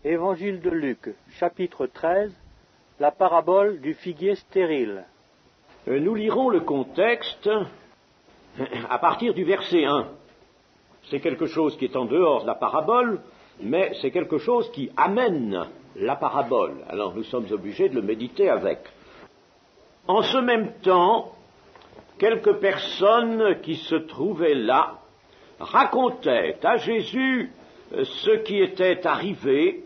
Évangile de Luc, chapitre 13, la parabole du figuier stérile. Nous lirons le contexte à partir du verset 1. C'est quelque chose qui est en dehors de la parabole, mais c'est quelque chose qui amène la parabole. Alors nous sommes obligés de le méditer avec. En ce même temps, quelques personnes qui se trouvaient là racontaient à Jésus ce qui était arrivé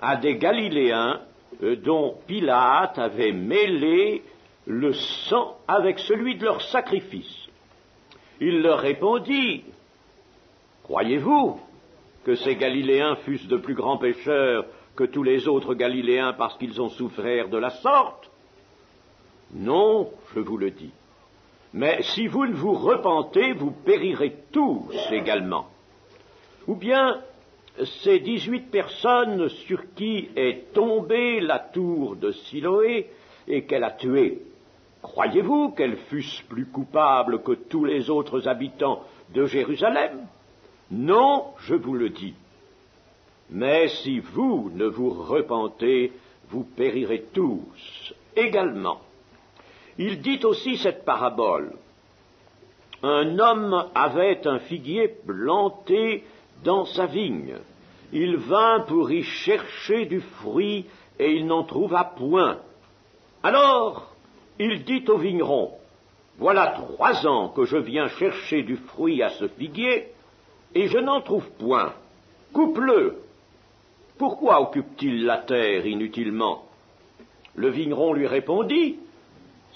à des Galiléens dont Pilate avait mêlé le sang avec celui de leur sacrifice. Il leur répondit: croyez-vous que ces Galiléens fussent de plus grands pécheurs que tous les autres Galiléens parce qu'ils ont souffert de la sorte? Non, je vous le dis. Mais si vous ne vous repentez, vous périrez tous également. Ou bien ces 18 personnes sur qui est tombée la tour de Siloé et qu'elle a tuées, croyez-vous qu'elles fussent plus coupables que tous les autres habitants de Jérusalem? Non, je vous le dis. Mais si vous ne vous repentez, vous périrez tous également. Il dit aussi cette parabole. Un homme avait un figuier planté dans sa vigne. Il vint pour y chercher du fruit et il n'en trouva point. Alors, il dit au vigneron: voilà 3 ans que je viens chercher du fruit à ce figuier et je n'en trouve point. Coupe-le. Pourquoi occupe-t-il la terre inutilement? Le vigneron lui répondit: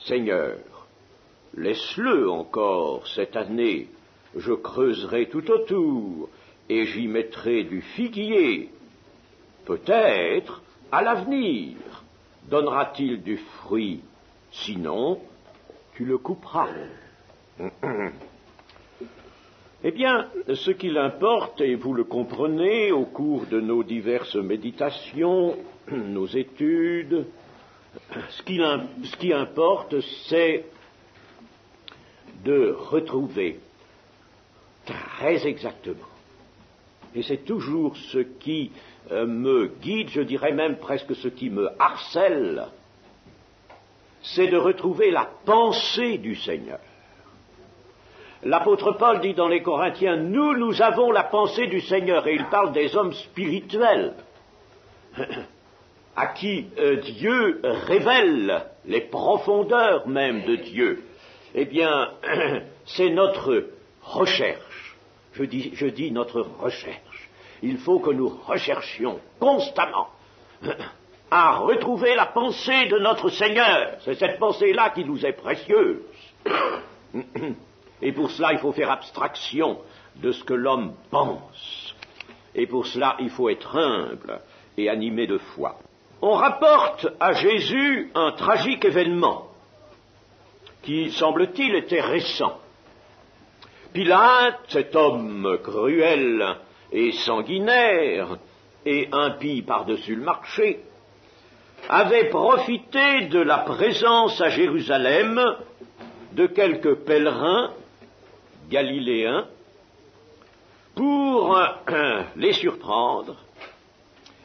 Seigneur, laisse-le encore cette année, je creuserai tout autour et j'y mettrai du figuier. Peut-être, à l'avenir, donnera-t-il du fruit, sinon, tu le couperas. Eh bien, ce qu'il importe, et vous le comprenez au cours de nos diverses méditations, nos études, ce qui importe, c'est de retrouver très exactement, et c'est toujours ce qui me guide, je dirais même presque ce qui me harcèle, c'est de retrouver la pensée du Seigneur. L'apôtre Paul dit dans les Corinthiens: nous avons la pensée du Seigneur, et il parle des hommes spirituels à qui Dieu révèle les profondeurs même de Dieu. Eh bien, c'est notre recherche. Je dis notre recherche. Il faut que nous recherchions constamment à retrouver la pensée de notre Seigneur. C'est cette pensée-là qui nous est précieuse. Et pour cela, il faut faire abstraction de ce que l'homme pense. Et pour cela, il faut être humble et animé de foi. On rapporte à Jésus un tragique événement qui, semble-t-il, était récent. Pilate, cet homme cruel et sanguinaire et impie par-dessus le marché, avait profité de la présence à Jérusalem de quelques pèlerins galiléens pour les surprendre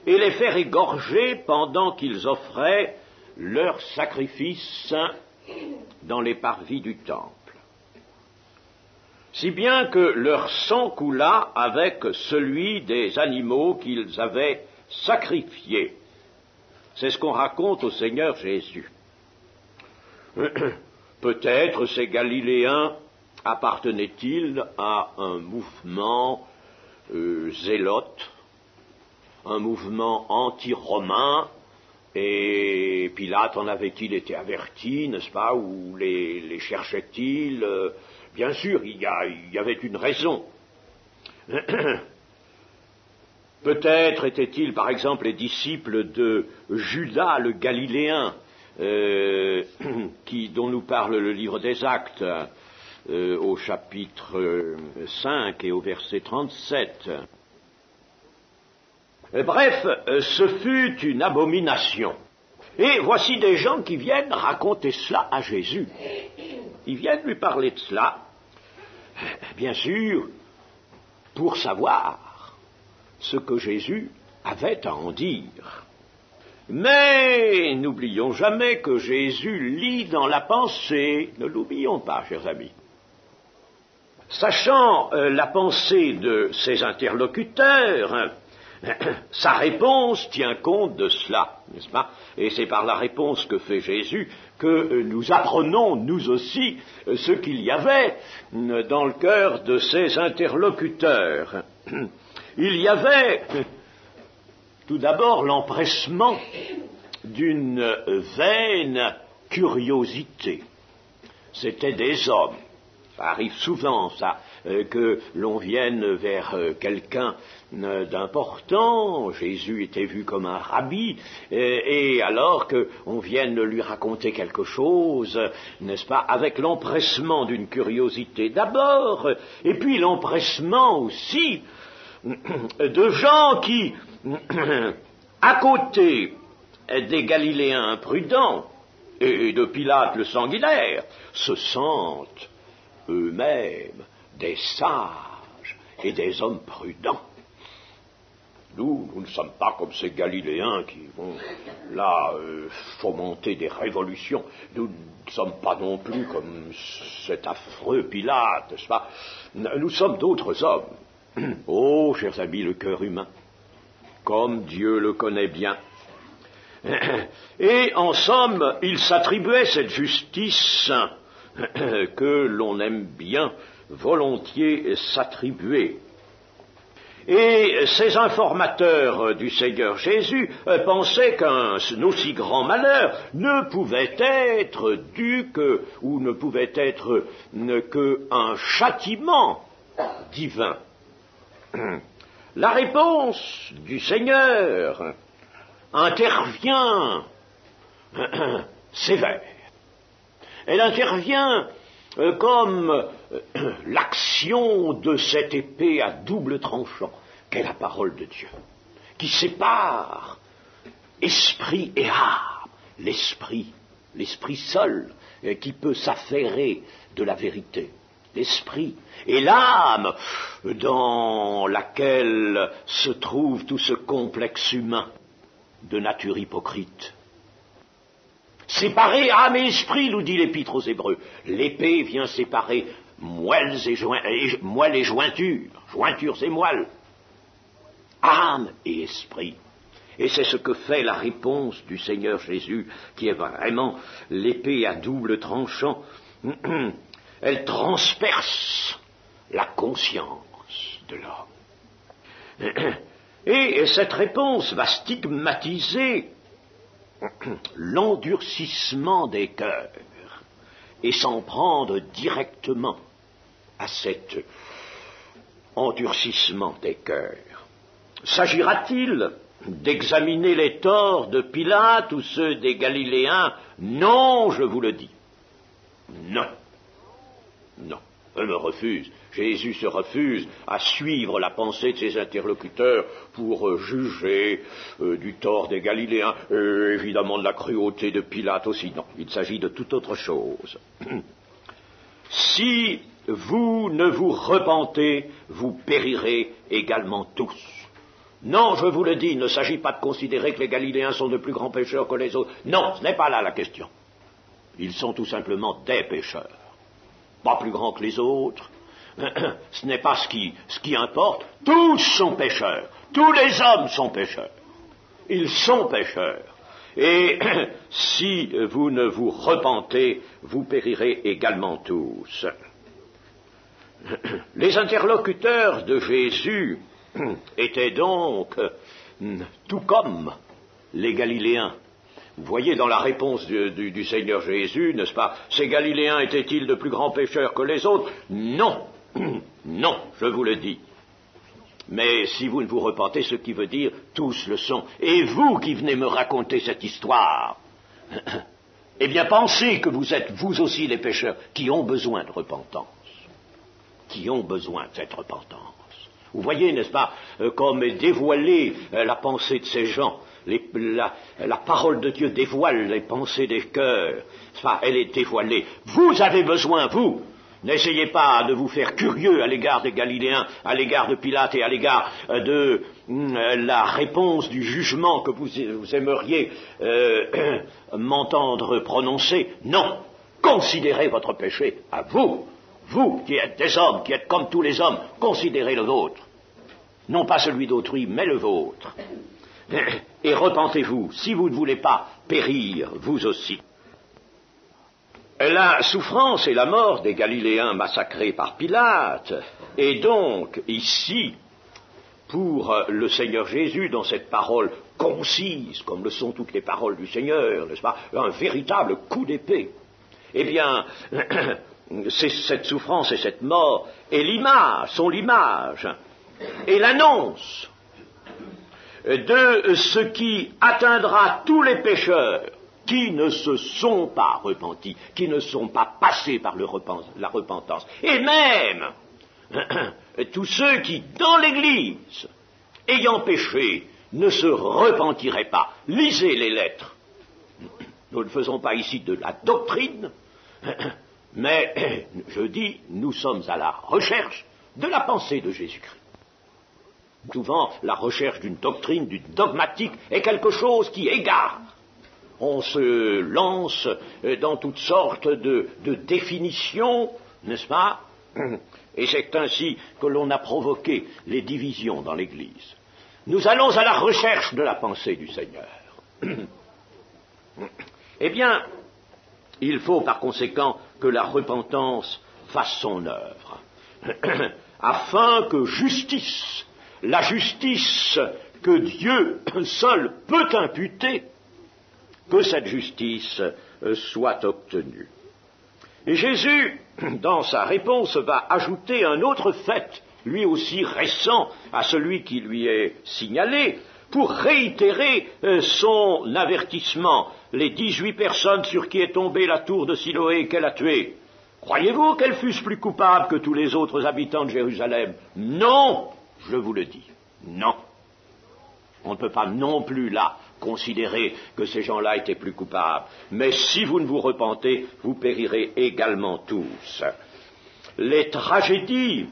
et les faire égorger pendant qu'ils offraient leur sacrifice dans les parvis du temple. Si bien que leur sang coula avec celui des animaux qu'ils avaient sacrifiés. C'est ce qu'on raconte au Seigneur Jésus. Peut-être ces Galiléens appartenaient-ils à un mouvement zélote, un mouvement anti-romain, et Pilate en avait-il été averti, n'est-ce pas, ou les cherchait-il? Bien sûr, il y avait une raison. Peut-être étaient-ils, par exemple, les disciples de Judas le Galiléen, dont nous parle le livre des Actes, au chapitre 5 et au verset 37. Bref, ce fut une abomination. Et voici des gens qui viennent raconter cela à Jésus. Ils viennent lui parler de cela, bien sûr, pour savoir ce que Jésus avait à en dire. Mais n'oublions jamais que Jésus lit dans la pensée. Ne l'oublions pas, chers amis. Sachant la pensée de ses interlocuteurs, sa réponse tient compte de cela, n'est-ce pas? Et c'est par la réponse que fait Jésus que nous apprenons, nous aussi, ce qu'il y avait dans le cœur de ses interlocuteurs. Il y avait tout d'abord l'empressement d'une vaine curiosité. C'étaient des hommes. Ça arrive souvent, ça, que l'on vienne vers quelqu'un d'important. Jésus était vu comme un rabbi, et alors qu'on vienne lui raconter quelque chose, n'est-ce pas, avec l'empressement d'une curiosité d'abord, et puis l'empressement aussi de gens qui, à côté des Galiléens imprudents et de Pilate le sanguinaire, se sentent eux-mêmes des sages et des hommes prudents. Nous ne sommes pas comme ces Galiléens qui vont là fomenter des révolutions. Nous ne sommes pas non plus comme cet affreux Pilate, n'est-ce pas? Nous sommes d'autres hommes. Oh, chers amis, le cœur humain, comme Dieu le connaît bien. Et en somme, il s'attribuait cette justice que l'on aime bien volontiers s'attribuer. Et ces informateurs du Seigneur Jésus pensaient qu'un aussi grand malheur ne pouvait être dû ou ne pouvait être qu'un châtiment divin. La réponse du Seigneur intervient sévère. Elle intervient comme l'action de cette épée à double tranchant qu'est la parole de Dieu, qui sépare esprit et âme, l'esprit seul qui peut s'affairer de la vérité, l'esprit et l'âme dans laquelle se trouve tout ce complexe humain de nature hypocrite. Séparer âme et esprit, nous dit l'Épître aux Hébreux. L'épée vient séparer moelles et jointures et moelles, âme et esprit. Et c'est ce que fait la réponse du Seigneur Jésus, qui est vraiment l'épée à double tranchant. Elle transperce la conscience de l'homme. Et cette réponse va stigmatiser l'endurcissement des cœurs et s'en prendre directement à cet endurcissement des cœurs. S'agira-t-il d'examiner les torts de Pilate ou ceux des Galiléens? Non, je vous le dis. Non. Non. Je me refuse. Jésus se refuse à suivre la pensée de ses interlocuteurs pour juger du tort des Galiléens et évidemment de la cruauté de Pilate aussi. Non, il s'agit de toute autre chose. Si vous ne vous repentez, vous périrez également tous. Non, je vous le dis, il ne s'agit pas de considérer que les Galiléens sont de plus grands pécheurs que les autres. Non, ce n'est pas là la question. Ils sont tout simplement des pécheurs. Pas plus grands que les autres. Ce n'est pas ce qui importe. Tous sont pécheurs. Tous les hommes sont pécheurs. Ils sont pécheurs. Et si vous ne vous repentez, vous périrez également tous. Les interlocuteurs de Jésus étaient donc tout comme les Galiléens. Vous voyez dans la réponse du Seigneur Jésus, n'est-ce pas, ces Galiléens étaient-ils de plus grands pécheurs que les autres? Non, non, je vous le dis. Mais si vous ne vous repentez, ce qui veut dire tous le sont. Et vous qui venez me raconter cette histoire, eh bien pensez que vous êtes vous aussi des pécheurs qui ont besoin de repentance. Qui ont besoin de cette repentance. Vous voyez, n'est-ce pas, comme est dévoilée la pensée de ces gens. La parole de Dieu dévoile les pensées des cœurs. Elle est dévoilée. Vous avez besoin, vous, N'essayez pas de vous faire curieux à l'égard des Galiléens, à l'égard de Pilate et à l'égard de la réponse du jugement que vous aimeriez m'entendre prononcer. Non, considérez votre péché à vous. Vous qui êtes des hommes, qui êtes comme tous les hommes, considérez le vôtre. Non pas celui d'autrui, mais le vôtre. Et repentez-vous, si vous ne voulez pas périr, vous aussi. La souffrance et la mort des Galiléens massacrés par Pilate est donc ici, pour le Seigneur Jésus, dans cette parole concise, comme le sont toutes les paroles du Seigneur, n'est-ce pas, un véritable coup d'épée. Eh bien, cette souffrance et cette mort sont l'image et l'annonce de ce qui atteindra tous les pécheurs qui ne se sont pas repentis, qui ne sont pas passés par la repentance, et même tous ceux qui, dans l'Église, ayant péché, ne se repentiraient pas. Lisez les lettres. Nous ne faisons pas ici de la doctrine, mais je dis, nous sommes à la recherche de la pensée de Jésus-Christ. Souvent, la recherche d'une doctrine, d'une dogmatique, est quelque chose qui égare. On se lance dans toutes sortes de définitions, n'est-ce pas? Et c'est ainsi que l'on a provoqué les divisions dans l'Église. Nous allons à la recherche de la pensée du Seigneur. Eh bien, il faut par conséquent que la repentance fasse son œuvre, afin que la justice que Dieu seul peut imputer, que cette justice soit obtenue. Et Jésus, dans sa réponse, va ajouter un autre fait, lui aussi récent à celui qui lui est signalé, pour réitérer son avertissement. Les 18 personnes sur qui est tombée la tour de Siloé qu'elle a tuées, croyez-vous qu'elles fussent plus coupables que tous les autres habitants de Jérusalem? Non, je vous le dis, non. On ne peut pas non plus là considérer que ces gens-là étaient plus coupables. Mais si vous ne vous repentez, vous périrez également tous. Les tragédies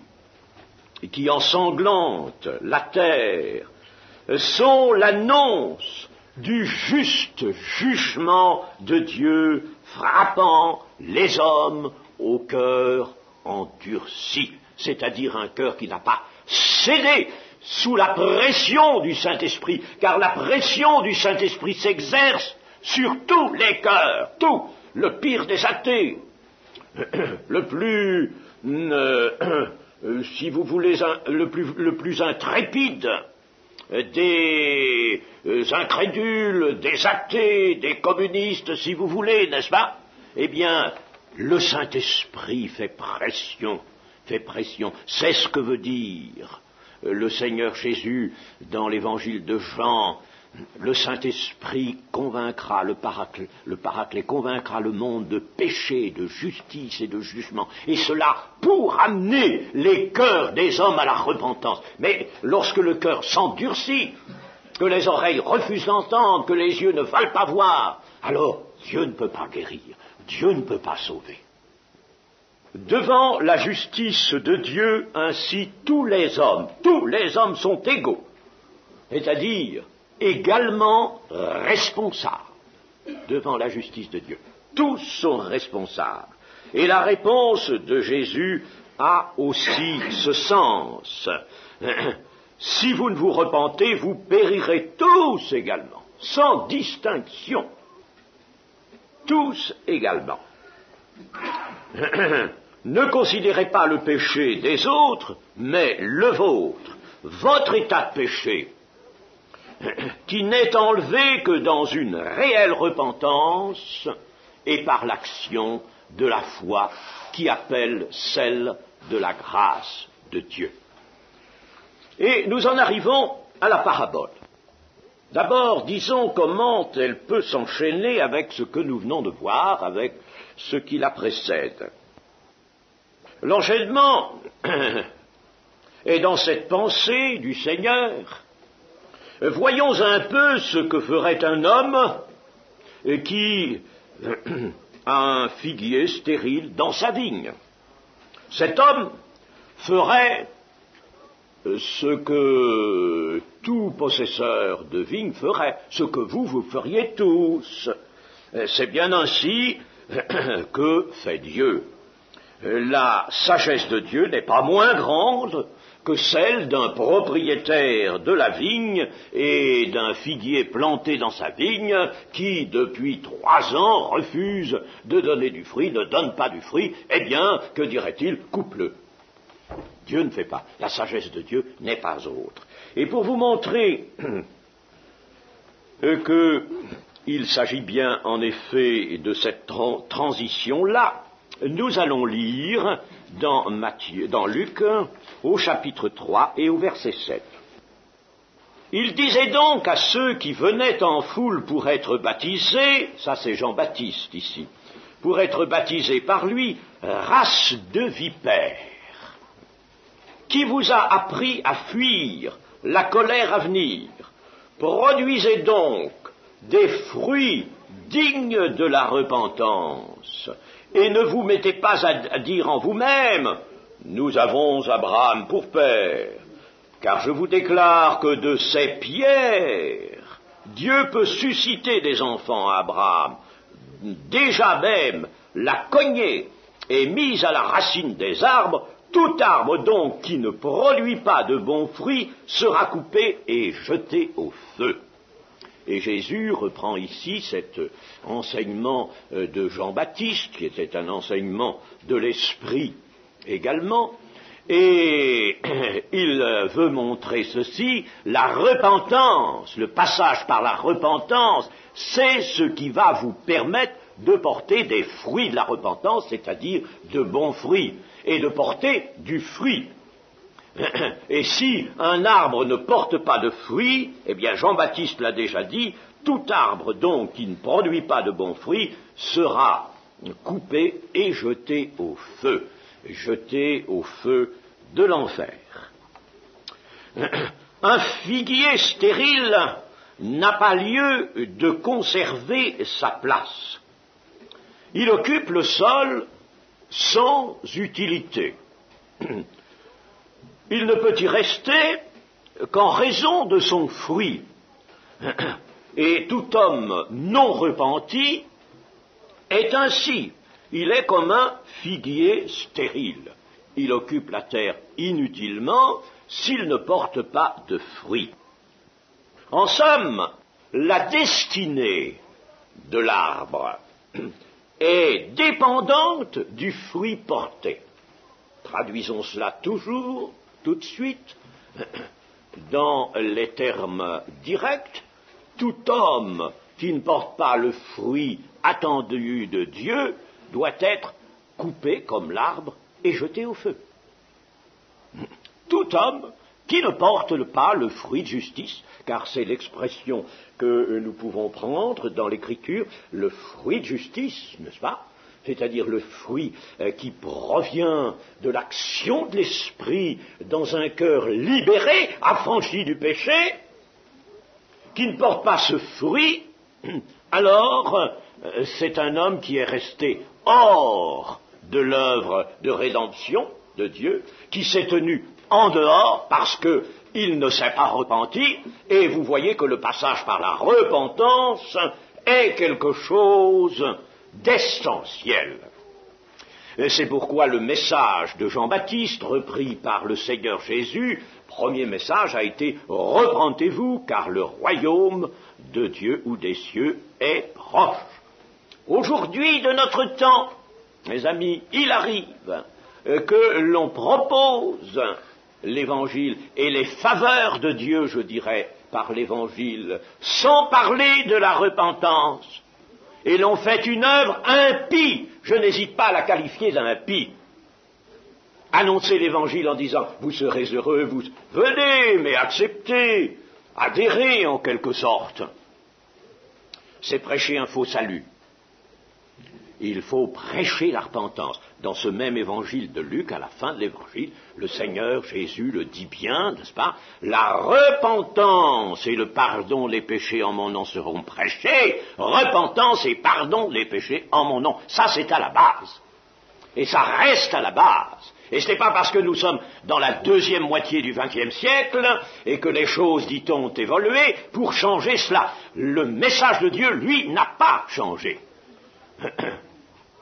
qui ensanglantent la terre sont l'annonce du juste jugement de Dieu frappant les hommes au cœur endurci, c'est-à-dire un cœur qui n'a pas cédé sous la pression du Saint-Esprit, car la pression du Saint-Esprit s'exerce sur tous les cœurs, tout, le pire des athées, le plus, si vous voulez, le plus intrépide des incrédules, des athées, des communistes, si vous voulez, n'est-ce pas? Eh bien, le Saint-Esprit fait pression, c'est ce que veut dire le Seigneur Jésus dans l'évangile de Jean. Le Saint-Esprit convaincra, le Paraclet convaincra le monde de péché, de justice et de jugement, et cela pour amener les cœurs des hommes à la repentance. Mais lorsque le cœur s'endurcit, que les oreilles refusent d'entendre, que les yeux ne veulent pas voir, alors Dieu ne peut pas guérir, Dieu ne peut pas sauver. Devant la justice de Dieu, ainsi tous les hommes sont égaux, c'est-à-dire également responsables devant la justice de Dieu. Tous sont responsables. Et la réponse de Jésus a aussi ce sens. Si vous ne vous repentez, vous périrez tous également, sans distinction. Tous également. Ne considérez pas le péché des autres, mais le vôtre, votre état de péché, qui n'est enlevé que dans une réelle repentance et par l'action de la foi qui appelle celle de la grâce de Dieu. Et nous en arrivons à la parabole. D'abord, disons comment elle peut s'enchaîner avec ce que nous venons de voir, avec ce qui la précède. L'enchaînement est dans cette pensée du Seigneur. Voyons un peu ce que ferait un homme qui a un figuier stérile dans sa vigne. cet homme ferait ce que tout possesseur de vigne ferait, ce que vous feriez tous. C'est bien ainsi que fait Dieu. La sagesse de Dieu n'est pas moins grande que celle d'un propriétaire de la vigne et d'un figuier planté dans sa vigne qui, depuis 3 ans, refuse de donner du fruit, ne donne pas du fruit. Eh bien, que dirait-il? Coupe-le. Dieu ne fait pas. La sagesse de Dieu n'est pas autre. Et pour vous montrer qu'il s'agit bien, en effet, de cette transition-là, nous allons lire dans Luc, au chapitre 3 et au verset 7. Il disait donc à ceux qui venaient en foule pour être baptisés, ça c'est Jean-Baptiste ici, pour être baptisés par lui, race de vipères, qui vous a appris à fuir la colère à venir, produisez donc des fruits dignes de la repentance, et ne vous mettez pas à dire en vous-même, nous avons Abraham pour père, car je vous déclare que de ces pierres, Dieu peut susciter des enfants à Abraham. Déjà même, la cognée est mise à la racine des arbres, tout arbre donc qui ne produit pas de bons fruits sera coupé et jeté au feu. Et Jésus reprend ici cet enseignement de Jean-Baptiste, qui était un enseignement de l'Esprit également, et il veut montrer ceci, la repentance, le passage par la repentance, c'est ce qui va vous permettre de porter des fruits de la repentance, c'est-à-dire de bons fruits, et de porter du fruit. Et si un arbre ne porte pas de fruits, eh bien Jean-Baptiste l'a déjà dit, tout arbre donc qui ne produit pas de bons fruits sera coupé et jeté au feu de l'enfer. Un figuier stérile n'a pas lieu de conserver sa place. Il occupe le sol sans utilité. Il ne peut y rester qu'en raison de son fruit. Et tout homme non repenti est ainsi. Il est comme un figuier stérile. Il occupe la terre inutilement s'il ne porte pas de fruits. En somme, la destinée de l'arbre est dépendante du fruit porté. Traduisons cela toujours, tout de suite, dans les termes directs. Tout homme qui ne porte pas le fruit attendu de Dieu doit être coupé comme l'arbre et jeté au feu. Tout homme qui ne porte pas le fruit de justice, car c'est l'expression que nous pouvons prendre dans l'Écriture, le fruit de justice, n'est-ce pas? C'est-à-dire le fruit qui provient de l'action de l'Esprit dans un cœur libéré, affranchi du péché, qui ne porte pas ce fruit, alors c'est un homme qui est resté hors de l'œuvre de rédemption de Dieu, qui s'est tenu en dehors parce qu'il ne s'est pas repenti, et vous voyez que le passage par la repentance est quelque chose d'essentiel. Et c'est pourquoi le message de Jean-Baptiste, repris par le Seigneur Jésus, premier message a été « Repentez-vous, car le royaume de Dieu ou des cieux est proche ». Aujourd'hui, de notre temps, mes amis, il arrive que l'on propose l'évangile et les faveurs de Dieu, je dirais, par l'évangile, sans parler de la repentance. Et l'on fait une œuvre impie, je n'hésite pas à la qualifier d'impie. Annoncer l'évangile en disant « vous serez heureux, vous venez, mais acceptez, adhérez en quelque sorte », c'est prêcher un faux salut. Il faut prêcher la repentance. Dans ce même évangile de Luc, à la fin de l'évangile, le Seigneur Jésus le dit bien, n'est-ce pas? La repentance et le pardon des péchés en mon nom seront prêchés. Repentance et pardon des péchés en mon nom. Ça, c'est à la base. Et ça reste à la base. Et ce n'est pas parce que nous sommes dans la deuxième moitié du XXe siècle et que les choses, dit-on, ont évolué pour changer cela. Le message de Dieu, lui, n'a pas changé.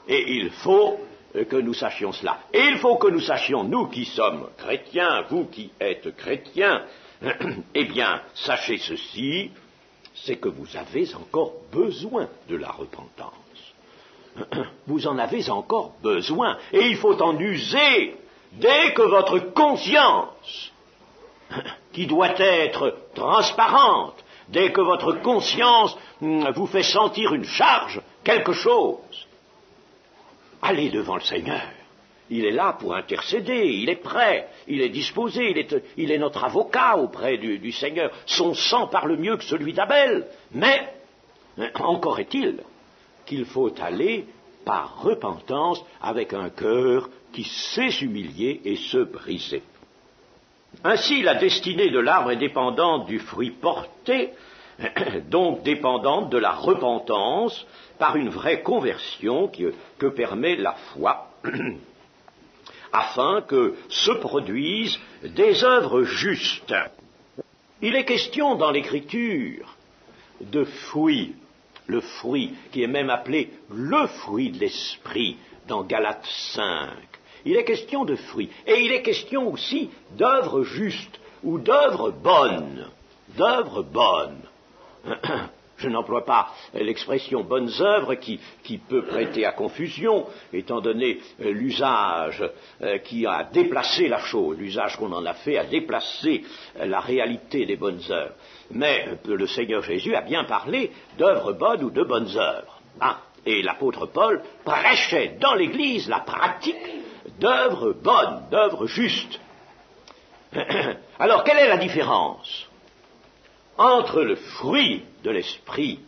Et il faut que nous sachions cela. Et il faut que nous sachions, nous qui sommes chrétiens, vous qui êtes chrétiens, eh bien, sachez ceci, c'est que vous avez encore besoin de la repentance. Vous en avez encore besoin, et il faut en user dès que votre conscience, qui doit être transparente, dès que votre conscience vous fait sentir une charge, quelque chose, allez devant le Seigneur. Il est là pour intercéder, il est prêt, il est disposé, il est notre avocat auprès du Seigneur. Son sang parle mieux que celui d'Abel, mais encore est-il qu'il faut aller par repentance avec un cœur qui sait s'humilier et se briser. Ainsi, la destinée de l'arbre est dépendante du fruit porté, donc dépendante de la repentance par une vraie conversion que permet la foi, afin que se produisent des œuvres justes. Il est question dans l'Écriture de fruit, le fruit qui est même appelé le fruit de l'Esprit dans Galates 5. Il est question de fruits, et il est question aussi d'œuvres justes ou d'œuvres bonnes. D'œuvres bonnes. Je n'emploie pas l'expression bonnes œuvres qui peut prêter à confusion, étant donné l'usage qui a déplacé la chose, l'usage qu'on en a fait a déplacé la réalité des bonnes œuvres. Mais le Seigneur Jésus a bien parlé d'œuvres bonnes ou de bonnes œuvres. Et l'apôtre Paul prêchait dans l'Église la pratique d'œuvres bonnes, d'œuvres justes. Alors, quelle est la différence entre le fruit de l'Esprit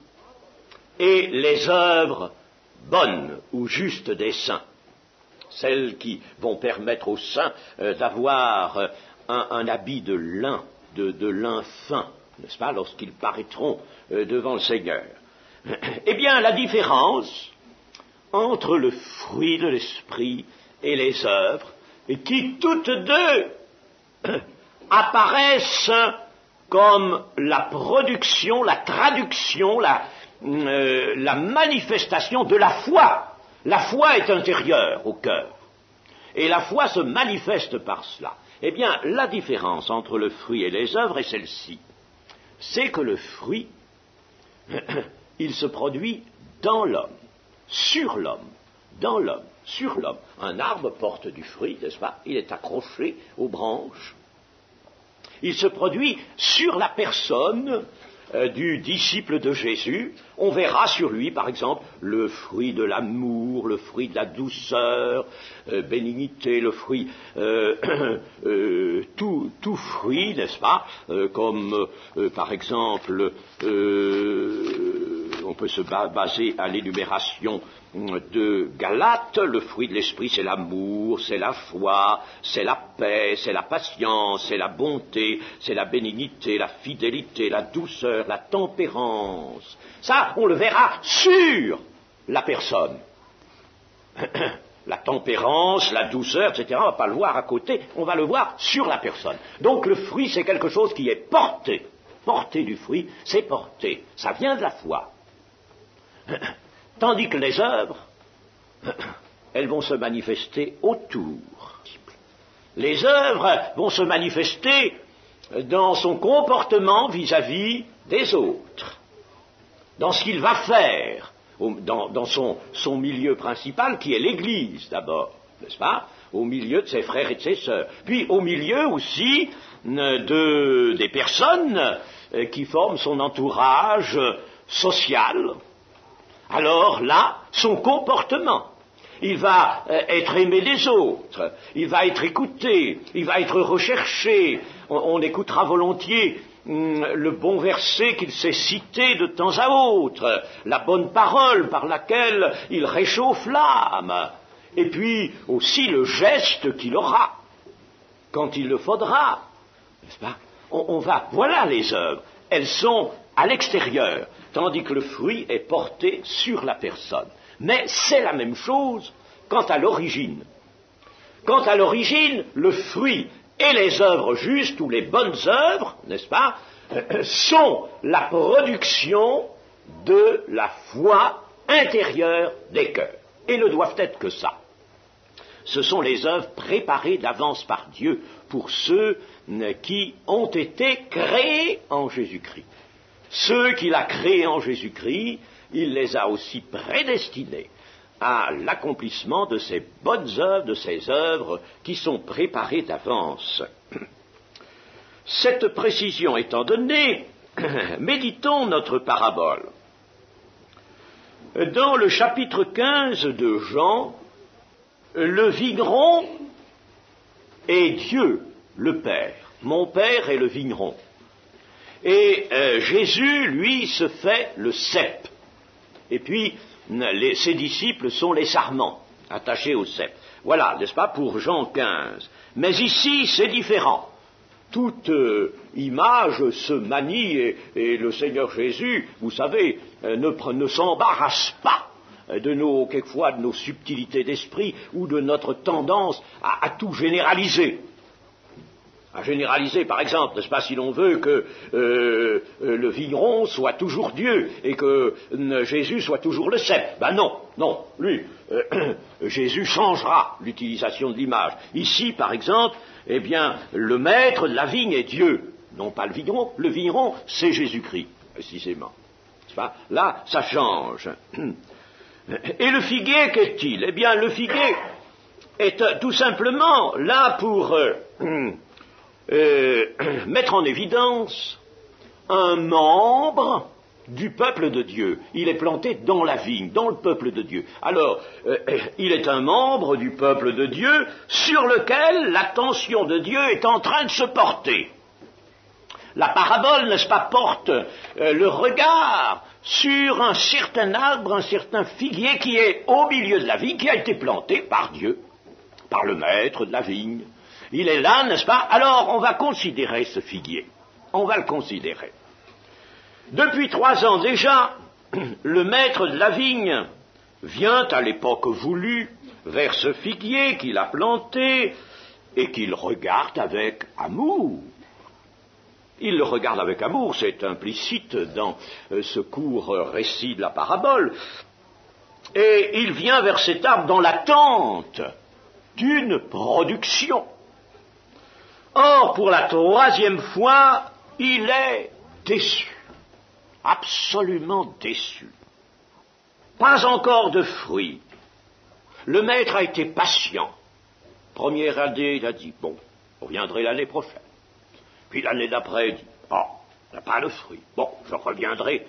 et les œuvres bonnes ou justes des saints, celles qui vont permettre aux saints d'avoir un habit de lin, de lin fin, n'est-ce pas, lorsqu'ils paraîtront devant le Seigneur. Eh bien, la différence entre le fruit de l'Esprit et les œuvres, et qui toutes deux apparaissent comme la production, la traduction, la manifestation de la foi. La foi est intérieure au cœur. Et la foi se manifeste par cela. Eh bien, la différence entre le fruit et les œuvres est celle-ci. C'est que le fruit, il se produit dans l'homme, sur l'homme, dans l'homme, sur l'homme. Un arbre porte du fruit, n'est-ce pas? Il est accroché aux branches. Il se produit sur la personne du disciple de Jésus. On verra sur lui, par exemple, le fruit de l'amour, le fruit de la douceur, bénignité, le fruit, tout fruit, n'est-ce pas, comme, par exemple, on peut se baser à l'énumération de Galates. Le fruit de l'esprit, c'est l'amour, c'est la foi, c'est la paix, c'est la patience, c'est la bonté, c'est la bénignité, la fidélité, la douceur, la tempérance. Ça, on le verra sur la personne. La tempérance, la douceur, etc., on ne va pas le voir à côté, on va le voir sur la personne. Donc le fruit, c'est quelque chose qui est porté. Porter du fruit, c'est porter. Ça vient de la foi. Tandis que les œuvres, elles vont se manifester autour. Les œuvres vont se manifester dans son comportement vis-à-vis des autres, dans ce qu'il va faire, dans son milieu principal qui est l'Église d'abord, n'est-ce pas, au milieu de ses frères et de ses sœurs, puis au milieu aussi des personnes qui forment son entourage social. Alors là, son comportement, il va être aimé des autres, il va être écouté, il va être recherché, on écoutera volontiers le bon verset qu'il sait citer de temps à autre, la bonne parole par laquelle il réchauffe l'âme, et puis aussi le geste qu'il aura quand il le faudra, n'est-ce pas? Voilà les œuvres, elles sont à l'extérieur, tandis que le fruit est porté sur la personne. Mais c'est la même chose quant à l'origine. Quant à l'origine, le fruit et les œuvres justes, ou les bonnes œuvres, n'est-ce pas, sont la production de la foi intérieure des cœurs, et ne doivent être que ça. Ce sont les œuvres préparées d'avance par Dieu pour ceux qui ont été créés en Jésus-Christ. Ceux qu'il a créés en Jésus-Christ, il les a aussi prédestinés à l'accomplissement de ces bonnes œuvres, de ces œuvres qui sont préparées d'avance. Cette précision étant donnée, méditons notre parabole. Dans le chapitre 15 de Jean, le vigneron est Dieu, le Père. Mon Père est le vigneron. Et Jésus, lui, se fait le cep. Et puis, ses disciples sont les sarments, attachés au cep. Voilà, n'est-ce pas, pour Jean 15. Mais ici, c'est différent. Toute image se manie et le Seigneur Jésus, vous savez, ne s'embarrasse pas quelquefois de nos subtilités d'esprit ou de notre tendance à tout généraliser. À généraliser, par exemple, n'est-ce pas, si l'on veut que le vigneron soit toujours Dieu et que Jésus soit toujours le cep. Ben non, lui, Jésus changera l'utilisation de l'image. Ici, par exemple, eh bien, le maître de la vigne est Dieu, non pas le vigneron, c'est Jésus-Christ, précisément. N'est-ce pas? Là, ça change. Et le figuier, qu'est-il? Eh bien, le figuier est tout simplement là pour mettre en évidence un membre du peuple de Dieu. Il est planté dans la vigne, dans le peuple de Dieu. Alors, il est un membre du peuple de Dieu sur lequel l'attention de Dieu est en train de se porter. La parabole, n'est-ce pas, porte le regard sur un certain arbre, un certain figuier qui est au milieu de la vigne, qui a été planté par Dieu, par le maître de la vigne. Il est là, n'est-ce pas? Alors, on va considérer ce figuier. On va le considérer. Depuis 3 ans déjà, le maître de la vigne vient à l'époque voulue vers ce figuier qu'il a planté et qu'il regarde avec amour. Il le regarde avec amour, c'est implicite dans ce court récit de la parabole. Et il vient vers cet arbre dans l'attente d'une production. Or, pour la 3e fois, il est déçu, absolument déçu. Pas encore de fruits. Le maître a été patient. Première année, il a dit, bon, vous reviendrez l'année prochaine. Puis l'année d'après, il dit, oh, il n'y a pas de fruits. Bon, je reviendrai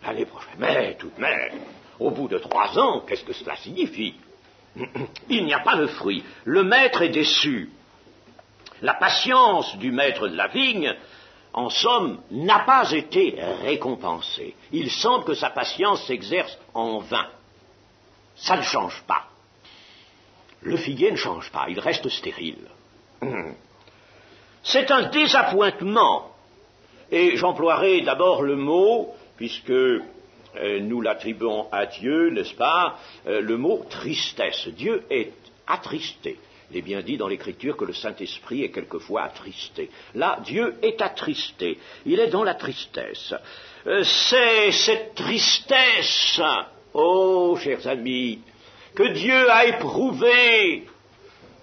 l'année prochaine. Mais tout de même, au bout de 3 ans, qu'est-ce que cela signifie? Il n'y a pas de fruits. Le maître est déçu. La patience du maître de la vigne, en somme, n'a pas été récompensée. Il semble que sa patience s'exerce en vain. Ça ne change pas. Le figuier ne change pas, il reste stérile. C'est un désappointement. Et j'emploierai d'abord le mot, puisque nous l'attribuons à Dieu, n'est-ce pas, le mot tristesse. Dieu est attristé. Il est bien dit dans l'Écriture que le Saint-Esprit est quelquefois attristé. Là, Dieu est attristé. Il est dans la tristesse. C'est cette tristesse, oh, chers amis, que Dieu a éprouvée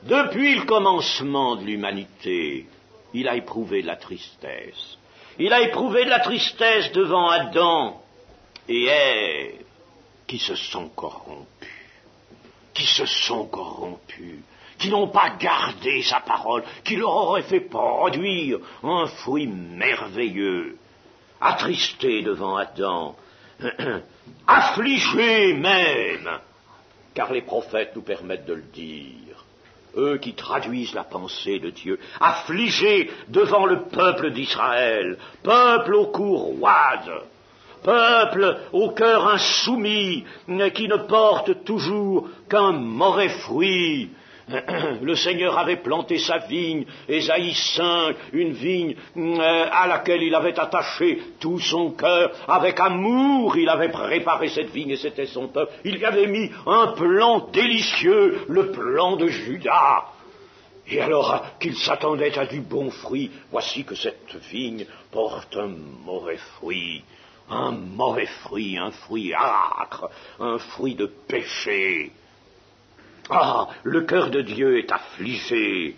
depuis le commencement de l'humanité. Il a éprouvé de la tristesse. Il a éprouvé de la tristesse devant Adam et Ève, qui se sont corrompus. Qui n'ont pas gardé sa parole, qui leur aurait fait produire un fruit merveilleux, attristés devant Adam, affligés même, car les prophètes nous permettent de le dire, eux qui traduisent la pensée de Dieu, affligés devant le peuple d'Israël, peuple au cou roide, peuple au cœur insoumis, qui ne porte toujours qu'un mauvais fruit, Le Seigneur avait planté sa vigne, Ésaïe 5, une vigne à laquelle il avait attaché tout son cœur. Avec amour, il avait préparé cette vigne et c'était son peuple. Il y avait mis un plan délicieux, le plan de Judas. Et alors qu'il s'attendait à du bon fruit, voici que cette vigne porte un mauvais fruit. Un mauvais fruit, un fruit âcre, un fruit de péché. Ah, le cœur de Dieu est affligé.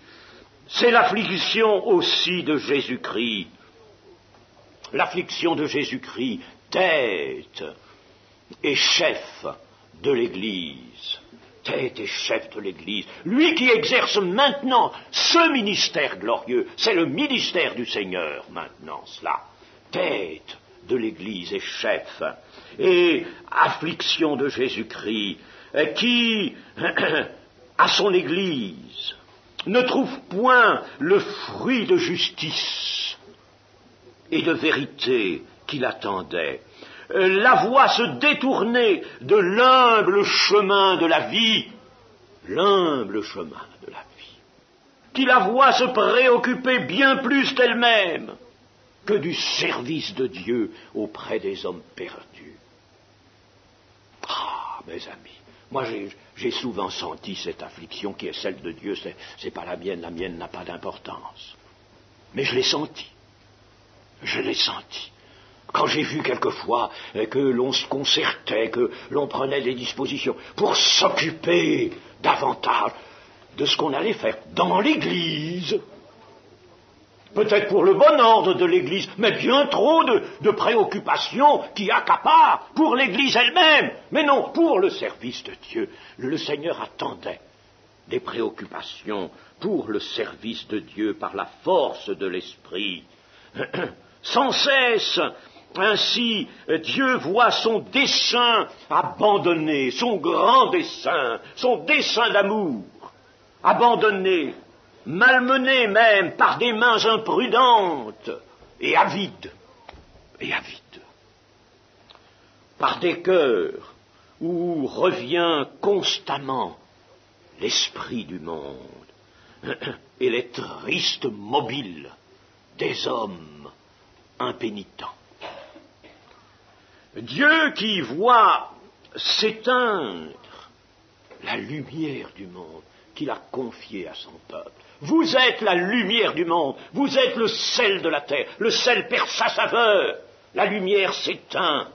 C'est l'affliction aussi de Jésus-Christ. L'affliction de Jésus-Christ, tête et chef de l'Église. Tête et chef de l'Église. Lui qui exerce maintenant ce ministère glorieux, c'est le ministère du Seigneur maintenant, cela. Tête de l'Église et chef. Et affliction de Jésus-Christ, qui, à son Église, ne trouve point le fruit de justice et de vérité qu'il attendait. La voie se détourner de l'humble chemin de la vie, l'humble chemin de la vie, qui la voit se préoccuper bien plus d'elle-même que du service de Dieu auprès des hommes perdus. Ah, mes amis, moi j'ai souvent senti cette affliction qui est celle de Dieu, c'est pas la mienne n'a pas d'importance. Mais je l'ai senti. Quand j'ai vu quelquefois que l'on se concertait, que l'on prenait des dispositions pour s'occuper davantage de ce qu'on allait faire dans l'Église, peut-être pour le bon ordre de l'Église, mais bien trop de préoccupations qui accaparent pour l'Église elle-même, mais non pour le service de Dieu. Le Seigneur attendait des préoccupations pour le service de Dieu par la force de l'Esprit. Sans cesse, ainsi, Dieu voit son dessein abandonné, son grand dessein, son dessein d'amour, abandonné, malmené même par des mains imprudentes et avides, par des cœurs où revient constamment l'esprit du monde et les tristes mobiles des hommes impénitents. Dieu qui voit s'éteindre la lumière du monde qu'il a confiée à son peuple. Vous êtes la lumière du monde, vous êtes le sel de la terre, le sel perd sa saveur, la lumière s'éteint.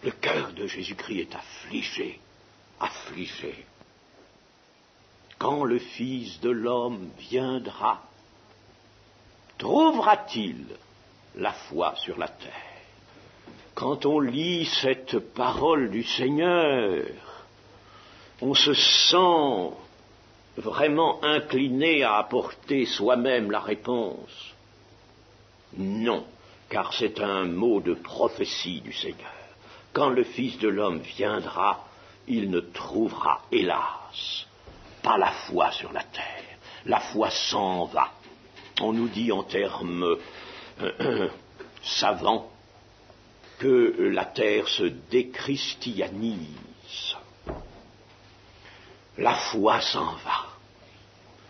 Le cœur de Jésus-Christ est affligé. Quand le Fils de l'homme viendra, trouvera-t-il la foi sur la terre? Quand on lit cette parole du Seigneur, on se sent vraiment incliné à apporter soi-même la réponse. Non, car c'est un mot de prophétie du Seigneur. Quand le Fils de l'homme viendra, il ne trouvera, hélas, pas la foi sur la terre. La foi s'en va. On nous dit en termes savants que la terre se déchristianise. La foi s'en va.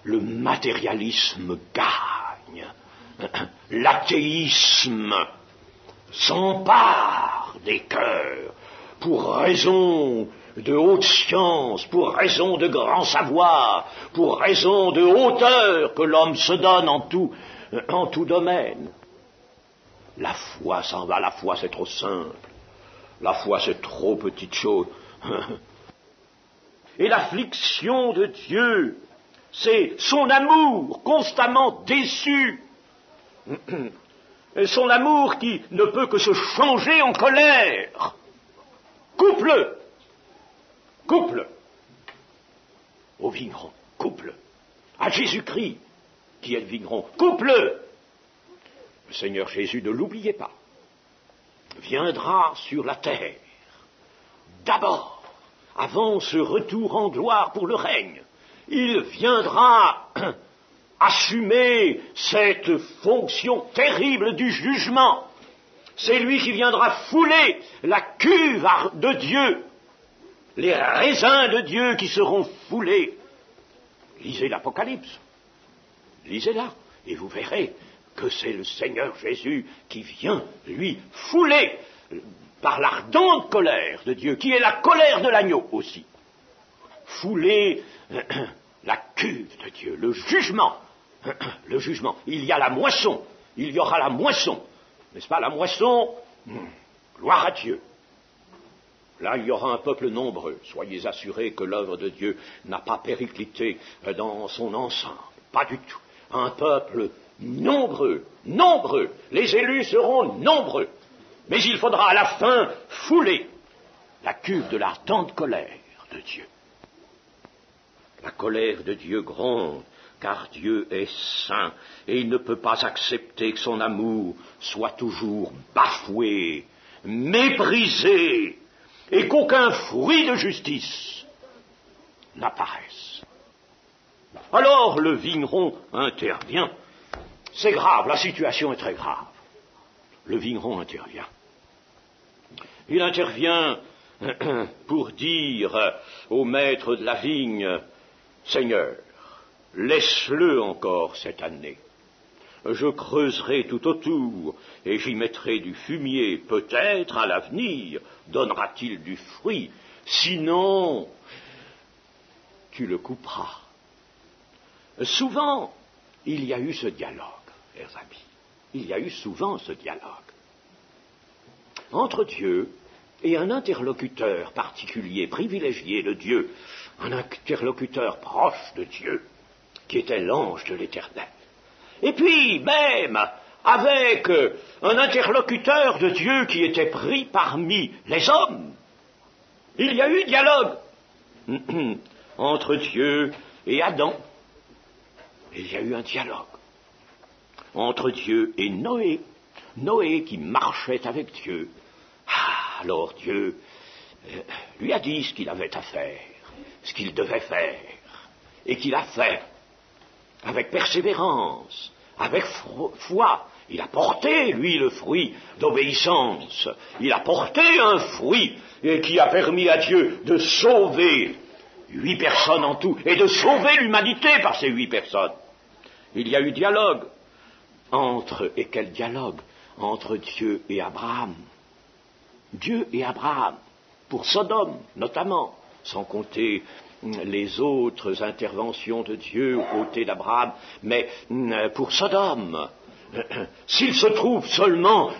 Le matérialisme gagne. L'athéisme s'empare des cœurs pour raison de haute science, pour raison de grand savoir, pour raison de hauteur que l'homme se donne en tout domaine. La foi s'en va, la foi c'est trop simple, la foi c'est trop petite chose. Et l'affliction de Dieu, c'est son amour constamment déçu, son amour qui ne peut que se changer en colère. Couple au vigneron, couple à Jésus-Christ qui est le vigneron, couple. Le Seigneur Jésus, ne l'oubliez pas, viendra sur la terre, d'abord, avant ce retour en gloire pour le règne. Il viendra assumer cette fonction terrible du jugement. C'est lui qui viendra fouler la cuve de Dieu, les raisins de Dieu qui seront foulés Lisez l'Apocalypse. Lisez-la, et vous verrez que c'est le Seigneur Jésus qui vient, lui, fouler par l'ardente colère de Dieu, qui est la colère de l'agneau aussi. Fouler la cuve de Dieu, le jugement. Le jugement. Il y a la moisson. Il y aura la moisson. N'est-ce pas, la moisson? Gloire à Dieu. Là, il y aura un peuple nombreux. Soyez assurés que l'œuvre de Dieu n'a pas périclité dans son ensemble. Pas du tout. Un peuple nombreux, nombreux. Les élus seront nombreux. Mais il faudra à la fin fouler la cuve de l'ardente colère de Dieu. La colère de Dieu gronde, car Dieu est saint, et il ne peut pas accepter que son amour soit toujours bafoué, méprisé, et qu'aucun fruit de justice n'apparaisse. Alors le vigneron intervient. C'est grave, la situation est très grave. Le vigneron intervient. Il intervient pour dire au maître de la vigne, Seigneur, laisse-le encore cette année. Je creuserai tout autour et j'y mettrai du fumier. Peut-être à l'avenir donnera-t-il du fruit. Sinon, tu le couperas. Souvent, il y a eu ce dialogue, chers amis. Il y a eu souvent ce dialogue entre Dieu et un interlocuteur particulier, privilégié de Dieu, un interlocuteur proche de Dieu, qui était l'ange de l'Éternel. Et puis, même, avec un interlocuteur de Dieu qui était pris parmi les hommes, il y a eu dialogue entre Dieu et Adam. Il y a eu un dialogue entre Dieu et Noé. Noé qui marchait avec Dieu. Alors Dieu lui a dit ce qu'il avait à faire, ce qu'il devait faire, et qu'il a fait, avec persévérance, avec foi. Il a porté, lui, le fruit d'obéissance. Il a porté un fruit qui a permis à Dieu de sauver 8 personnes en tout, et de sauver l'humanité par ces 8 personnes. Il y a eu dialogue et quel dialogue? Entre Dieu et Abraham. Dieu et Abraham, pour Sodome notamment, sans compter les autres interventions de Dieu aux côtés d'Abraham, mais pour Sodome, s'il se trouve seulement,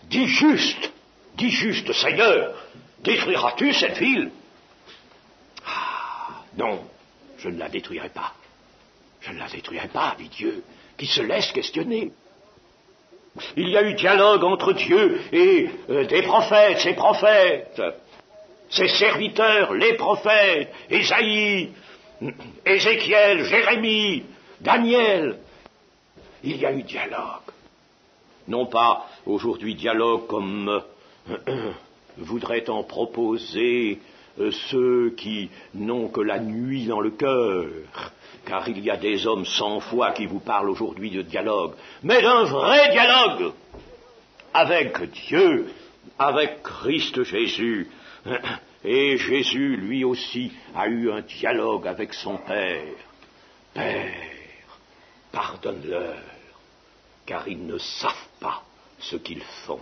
dis juste, Seigneur, détruiras-tu cette ville? Non, je ne la détruirai pas. Je ne la détruirai pas, dit Dieu, qui se laisse questionner. Il y a eu dialogue entre Dieu et des prophètes, ses prophètes, ses serviteurs, les prophètes, Ésaïe, Ézéchiel, Jérémie, Daniel. Il y a eu dialogue. Non pas aujourd'hui dialogue comme voudraient en proposer ceux qui n'ont que la nuit dans le cœur, car il y a des hommes sans foi qui vous parlent aujourd'hui de dialogue, mais d'un vrai dialogue avec Dieu, avec Christ Jésus. Et Jésus, lui aussi, a eu un dialogue avec son Père. Père, pardonne-leur, car ils ne savent pas ce qu'ils font.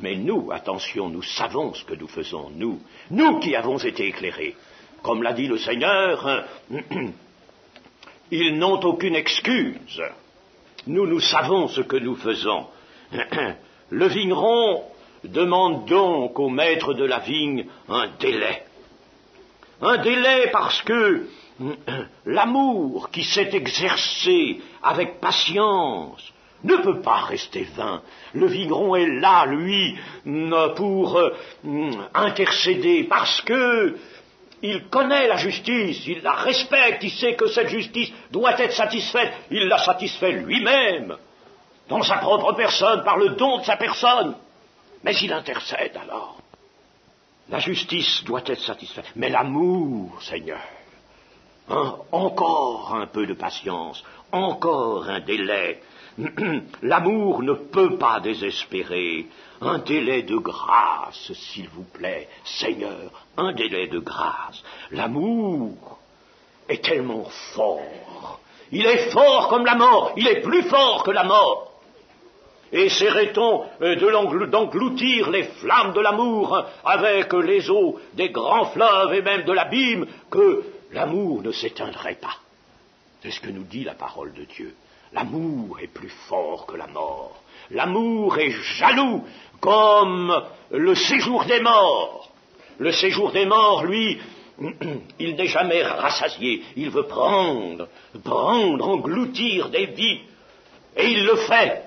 Mais nous, attention, nous savons ce que nous faisons, nous qui avons été éclairés. Comme l'a dit le Seigneur, ils n'ont aucune excuse. Nous savons ce que nous faisons. Le vigneron demande donc au maître de la vigne un délai. Un délai parce que l'amour qui s'est exercé avec patience ne peut pas rester vain. Le vigneron est là, lui, pour intercéder, parce que il connaît la justice, il la respecte, il sait que cette justice doit être satisfaite. Il la satisfait lui-même, dans sa propre personne, par le don de sa personne. Mais il intercède alors. La justice doit être satisfaite. Mais l'amour, Seigneur, encore un peu de patience, encore un délai. L'amour ne peut pas désespérer. Un délai de grâce, s'il vous plaît, Seigneur, un délai de grâce. L'amour est tellement fort. Il est fort comme la mort, il est plus fort que la mort. Essaierait-on d'engloutir les flammes de l'amour avec les eaux des grands fleuves et même de l'abîme, que l'amour ne s'éteindrait pas. C'est ce que nous dit la parole de Dieu. L'amour est plus fort que la mort. L'amour est jaloux comme le séjour des morts. Le séjour des morts, lui, il n'est jamais rassasié. Il veut prendre, engloutir des vies. Et il le fait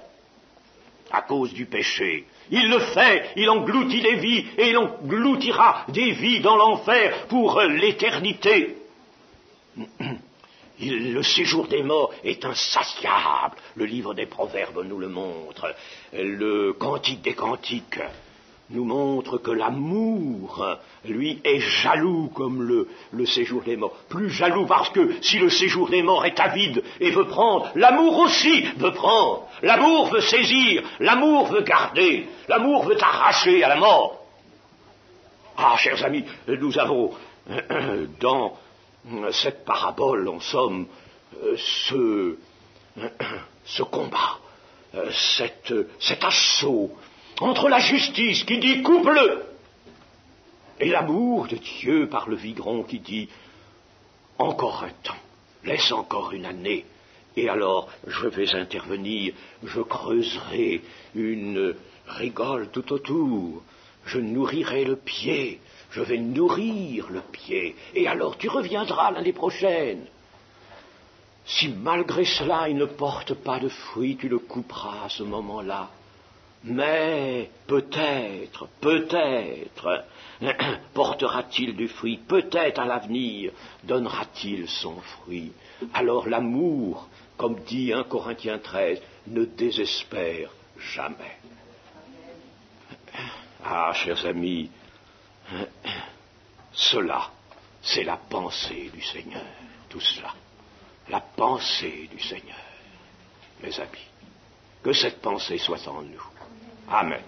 à cause du péché. Il le fait, il engloutit des vies et il engloutira des vies dans l'enfer pour l'éternité. Le séjour des morts est insatiable. Le livre des Proverbes nous le montre. Le Cantique des Cantiques nous montre que l'amour, lui, est jaloux comme le séjour des morts. Plus jaloux parce que si le séjour des morts est avide et veut prendre, l'amour aussi veut prendre. L'amour veut saisir, l'amour veut garder, l'amour veut arracher à la mort. Ah, chers amis, nous avons dans cette parabole, en somme, ce combat, cet assaut entre la justice qui dit coupe-le et l'amour de Dieu par le Vigron qui dit encore un temps, laisse encore une année, et alors je vais intervenir, je creuserai une rigole tout autour, je nourrirai le pied, je vais nourrir le pied, et alors tu reviendras l'année prochaine. Si malgré cela il ne porte pas de fruits, tu le couperas à ce moment-là. Mais peut-être, portera-t-il du fruit, peut-être à l'avenir donnera-t-il son fruit. Alors l'amour, comme dit 1 Corinthiens 13, ne désespère jamais. Ah, chers amis, cela, c'est la pensée du Seigneur, tout cela. La pensée du Seigneur, mes amis. Que cette pensée soit en nous. Amen.